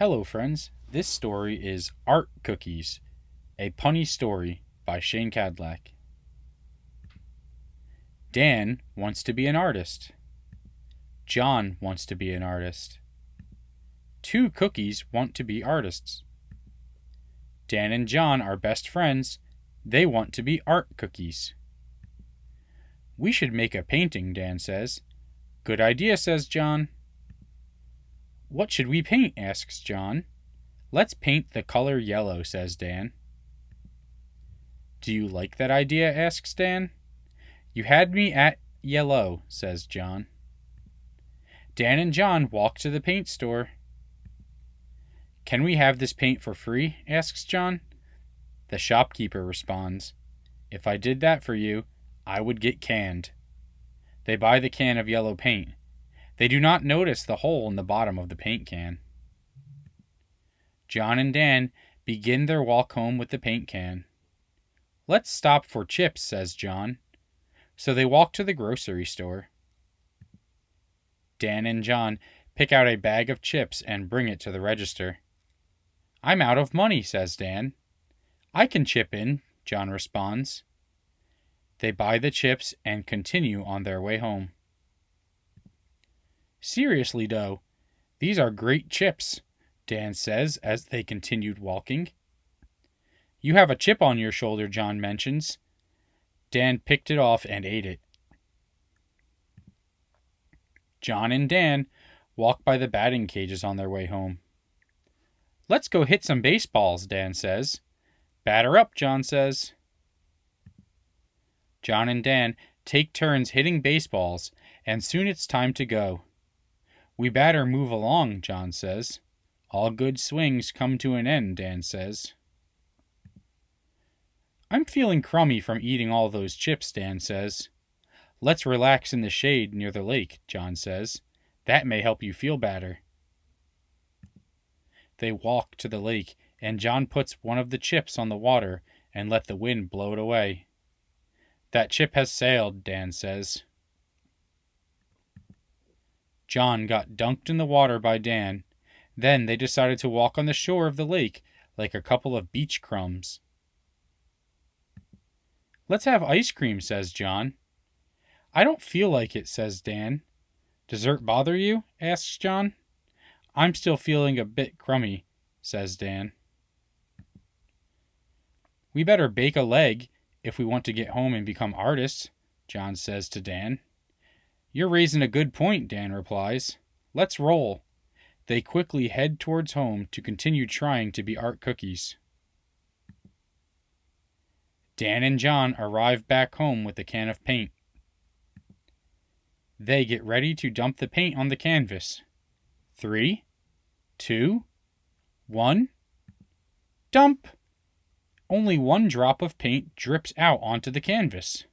Hello, friends. This story is Art Cookies, a punny story by Shane Cadlack. Dan wants to be an artist. John wants to be an artist. Two cookies want to be artists. Dan and John are best friends. They want to be art cookies. We should make a painting, Dan says. Good idea, says John. What should we paint? Asks John. Let's paint the color yellow, says Dan. Do you like that idea? Asks Dan. You had me at yellow, says John. Dan and John walk to the paint store. Can we have this paint for free? Asks John. The shopkeeper responds, If I did that for you, I would get canned. They buy the can of yellow paint. They do not notice the hole in the bottom of the paint can. John and Dan begin their walk home with the paint can. Let's stop for chips, says John. So they walk to the grocery store. Dan and John pick out a bag of chips and bring it to the register. I'm out of money, says Dan. I can chip in, John responds. They buy the chips and continue on their way home. Seriously, though, these are great chips, Dan says as they continued walking. You have a chip on your shoulder, John mentions. Dan picked it off and ate it. John and Dan walk by the batting cages on their way home. Let's go hit some baseballs, Dan says. Batter up, John says. John and Dan take turns hitting baseballs, and soon it's time to go. We better move along, John says. All good swings come to an end, Dan says. I'm feeling crummy from eating all those chips, Dan says. Let's relax in the shade near the lake, John says. That may help you feel better. They walk to the lake, and John puts one of the chips on the water and let the wind blow it away. That chip has sailed, Dan says. John got dunked in the water by Dan. Then they decided to walk on the shore of the lake like a couple of beach crumbs. Let's have ice cream, says John. I don't feel like it, says Dan. Dessert bother you? Asks John. I'm still feeling a bit crummy, says Dan. We better bake a leg if we want to get home and become artists, John says to Dan. You're raising a good point, Dan replies. Let's roll. They quickly head towards home to continue trying to be art cookies. Dan and John arrive back home with a can of paint. They get ready to dump the paint on the canvas. 3, 2, 1. Dump! Only one drop of paint drips out onto the canvas.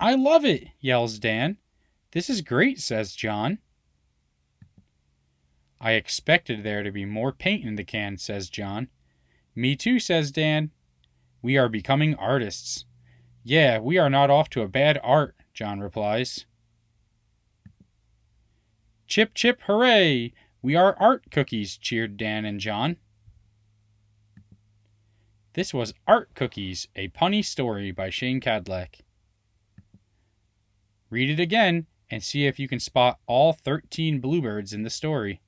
I love it, yells Dan. This is great, says John. I expected there to be more paint in the can, says John. Me too, says Dan. We are becoming artists. Yeah, we are not off to a bad art, John replies. Chip, chip, hooray! We are art cookies, cheered Dan and John. This was Art Cookies, a punny story by Shane Cadlack. Read it again and see if you can spot all 13 bluebirds in the story.